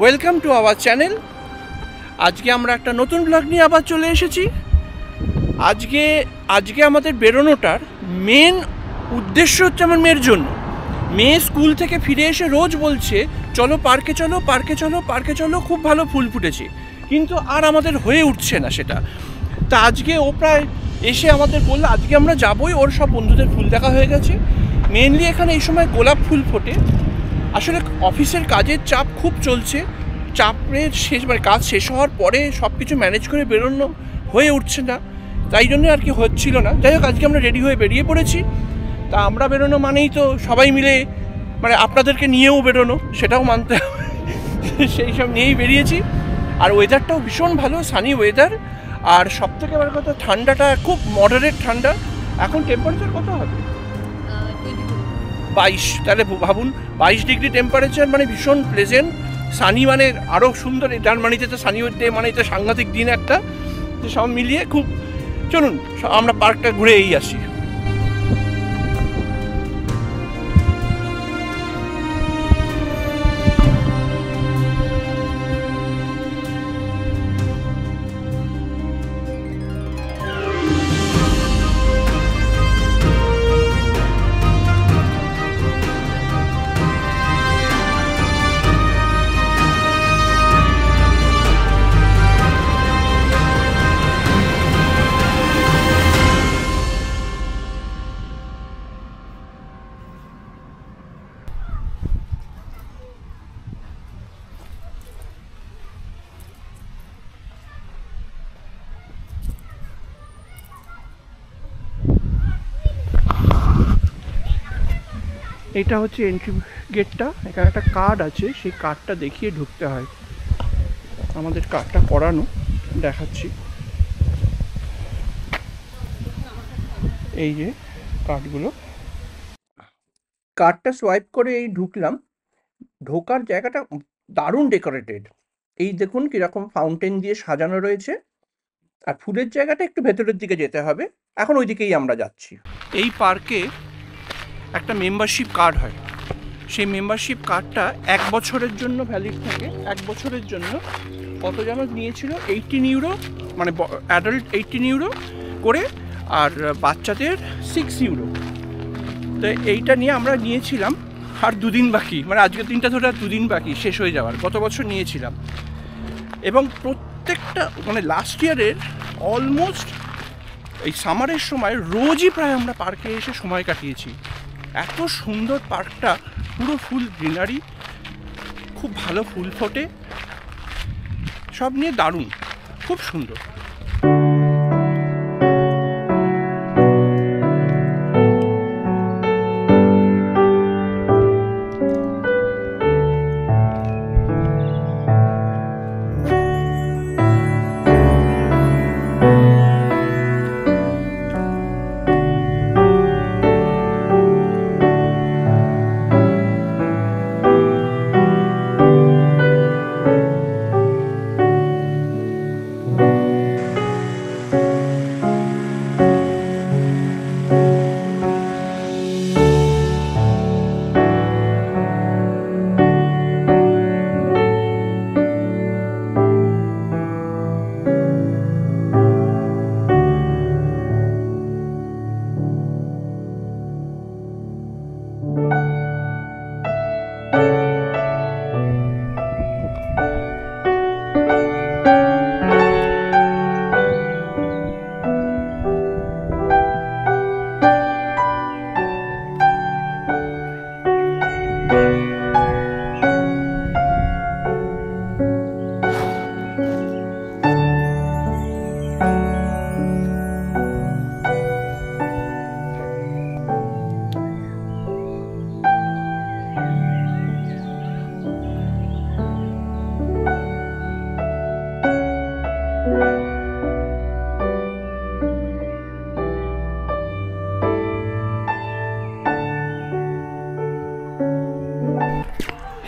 Welcome to our channel. আজকে আমরা একটা নতুন ব্লগ নিয়ে আবার চলে এসেছি। আজকে আমাদের বেরোনোটার মেন উদ্দেশ্য হচ্ছে আমার মেয়ের জন্য। মেয়ে স্কুল থেকে ফিরে এসে রোজ বলছে চলো পার্কে চলো, পার্কে চলো, পার্কে চলো, খুব ভালো ফুল ফুটেছে, কিন্তু আর আমাদের হয়ে উঠছে না সেটা। তা আজকে ও প্রায় এসে আমাদের বললো আজকে আমরা যাবোই, ওর সব বন্ধুদের ফুল দেখা হয়ে গেছে। মেনলি এখানে এই সময় গোলাপ ফুল ফোটে। আসলে অফিসের কাজের চাপ খুব চলছে, চাপের কাজ শেষ হওয়ার পরে সব কিছু ম্যানেজ করে বেরোনো হয়ে উঠছে না, তাই জন্য আর কি হচ্ছিল না। যাই হোক, আজকে আমরা রেডি হয়ে বেরিয়ে পড়েছি। তা আমরা বেরোনো মানেই তো সবাই মিলে আপনাদেরকে নিয়েও বেরোনো, সেটাও মানতে হবে। সেই সব নিয়েই বেরিয়েছি। আর ওয়েদারটাও ভীষণ ভালো, সানি ওয়েদার। আর সব থেকে বড় কথা, ঠান্ডাটা খুব মডারেট ঠান্ডা। এখন টেম্পারেচার কত হবে? 22। তাহলে ভাবুন, 22 ডিগ্রি টেম্পারেচার, ভীষণ প্লেজেন্ট। সানি আরও সুন্দর। জার্মানিতে তো সানি ডে তো সাংঘাতিক দিন একটা। তো সব মিলিয়ে খুব, চলুন আমরা পার্কটা ঘুরেই আসি। এটা হচ্ছে এন্ট্রি গেটটা। এখানে একটা কার্ড আছে, সেই কার্ডটা দেখিয়ে ঢুকতে হয়। আমাদের কার্ডটা করানো, দেখাচ্ছি। এই যে কার্ডগুলো, কার্ডটা সোয়াইপ করে এই ঢুকলাম। ঢোকার জায়গাটা দারুণ ডেকোরেটেড। এই দেখুন কীরকম ফাউন্টেন দিয়ে সাজানো রয়েছে। আর ফুলের জায়গাটা একটু ভেতরের দিকে যেতে হবে, এখন ওই দিকেই আমরা যাচ্ছি। এই পার্কে একটা মেম্বারশিপ কার্ড হয়। সেই মেম্বারশিপ কার্ডটা 1 বছরের জন্য ভ্যালিড থাকে। 1 বছরের জন্য কত যেন নিয়েছিল, 18 ইউরো, অ্যাডাল্ট 18 ইউরো করে, আর বাচ্চাদের 6 ইউরো। তো এইটা নিয়ে আমরা নিয়েছিলাম। আর 2 দিন বাকি, আজকে 3টা ধরে আর 2 দিন বাকি শেষ হয়ে যাওয়ার। গত বছর নিয়েছিলাম, এবং প্রত্যেকটা লাস্ট ইয়ারের অলমোস্ট এই সামারের সময় রোজই প্রায় আমরা পার্কে এসে সময় কাটিয়েছি। এত সুন্দর পার্কটা, পুরো ফুল গ্রিনারি, খুব ভালো ফুল ফোটে, সব নিয়ে দারুণ, খুব সুন্দর।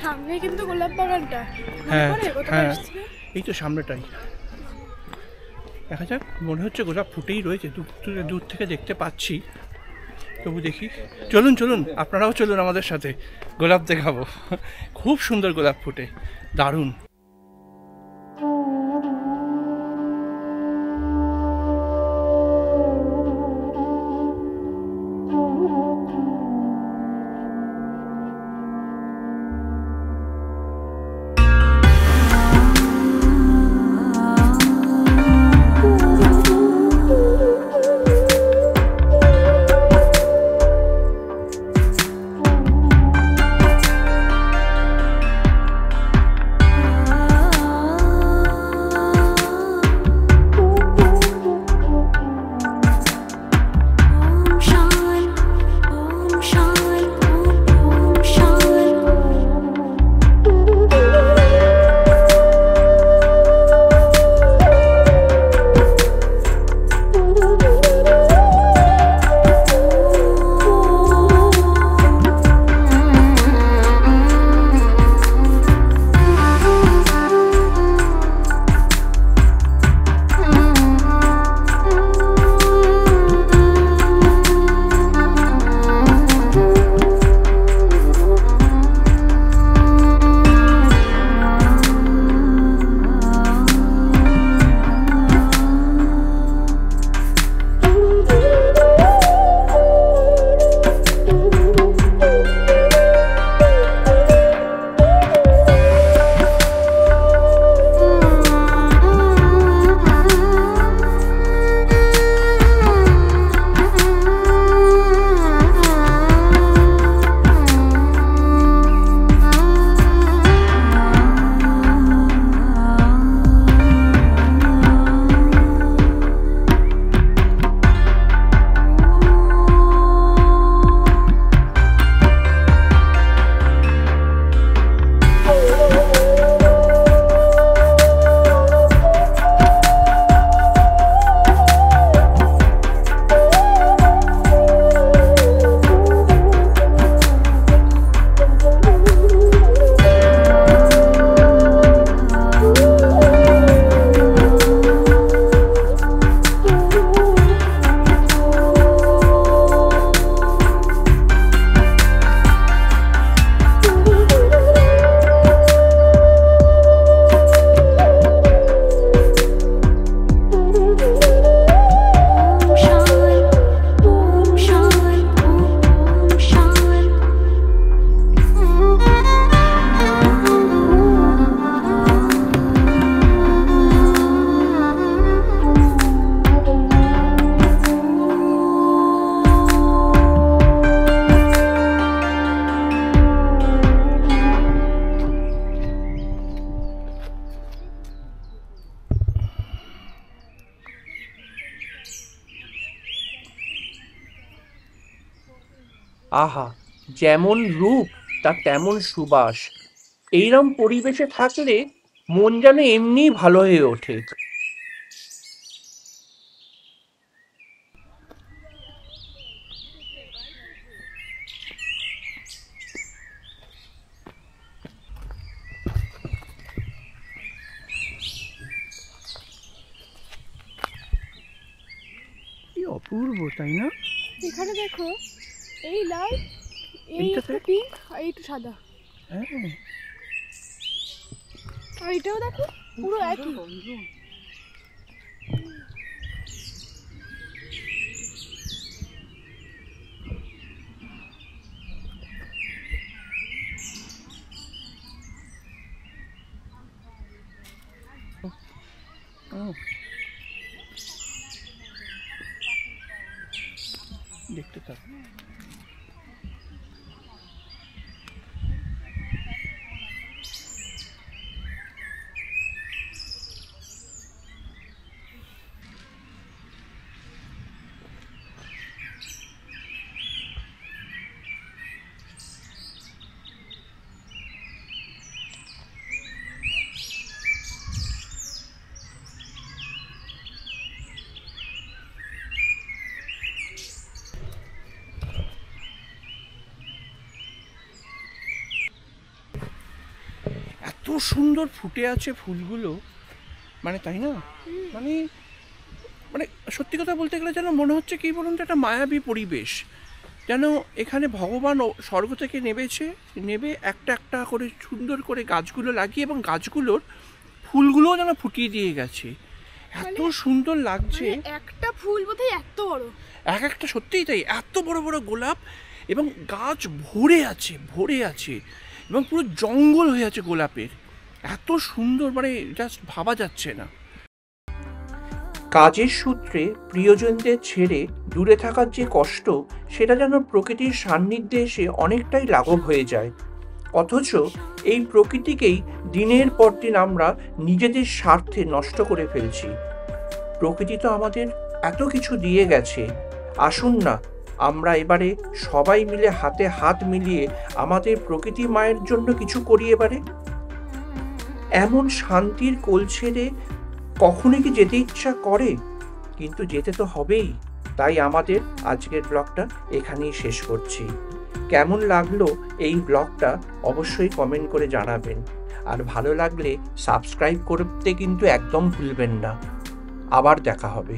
সামনে কিন্তু গোলাপ বাগানটা। হ্যাঁ হ্যাঁ, এই তো সামনেটাই। দেখা যাক, মনে হচ্ছে গোলাপ ফুটেই রয়েছে, দূর থেকে দেখতে পাচ্ছি। তবু দেখি। চলুন চলুন, আপনারাও চলুন আমাদের সাথে, গোলাপ দেখাবো। খুব সুন্দর গোলাপ ফুটে, দারুণ। আহা, যেমন রূপ তার তেমন সুবাস। এইরকম পরিবেশে থাকলে মন যেন এমনিই ভালো হয়ে ওঠে। কি অপূর্ব, তাই না? এখানে দেখো, এই লাল, এই এইটাতে? একটা পিঙ্ক, আর এই একটু সাদা, হ্যাঁ, আর এটাও দেখো পুরো একই। দেখতে থাক। এত সুন্দর ফুটে আছে ফুলগুলো, মানে তাই না? মানে মানে সত্যি কথা বলতে গেলে যেন মনে হচ্ছে কি বলুন তো, একটা মায়াবী পরিবেশ। যেন এখানে ভগবান স্বর্গ থেকে নেমে একটা একটা করে সুন্দর করে গাছগুলো লাগিয়ে, এবং গাছগুলোর ফুলগুলোও যেন ফুটিয়ে দিয়ে গেছে। এত সুন্দর লাগছে। একটা ফুল বোধহয় এত বড়, এক একটা, সত্যিই তাই, এত বড় বড় গোলাপ, এবং গাছ ভরে আছে, এবং পুরো জঙ্গল হয়ে আছে গোলাপের। এত সুন্দর, মানে জাস্ট ভাবা যাচ্ছে না। কাজের সূত্রে প্রিয়জনদের ছেড়ে দূরে থাকার যে কষ্ট, সেটা যেন প্রকৃতির সান্নিধ্যে এসে অনেকটাই লাঘব হয়ে যায়। অথচ এই প্রকৃতিকেই দিনের পর দিন আমরা নিজেদের স্বার্থে নষ্ট করে ফেলছি। প্রকৃতি তো আমাদের এত কিছু দিয়ে গেছে, আসুন না আমরা এবারে সবাই মিলে হাতে হাত মিলিয়ে আমাদের প্রকৃতি মায়ের জন্য কিছু করি এবারে। এমন শান্তির কোল ছেড়ে কখনো কি যেতে ইচ্ছা করে? কিন্তু যেতে তো হবেই। তাই আমাদের আজকের ব্লগটা এখানেই শেষ করছি। কেমন লাগলো এই ব্লগটা অবশ্যই কমেন্ট করে জানাবেন, আর ভালো লাগলে সাবস্ক্রাইব করতে কিন্তু একদম ভুলবেন না। আবার দেখা হবে।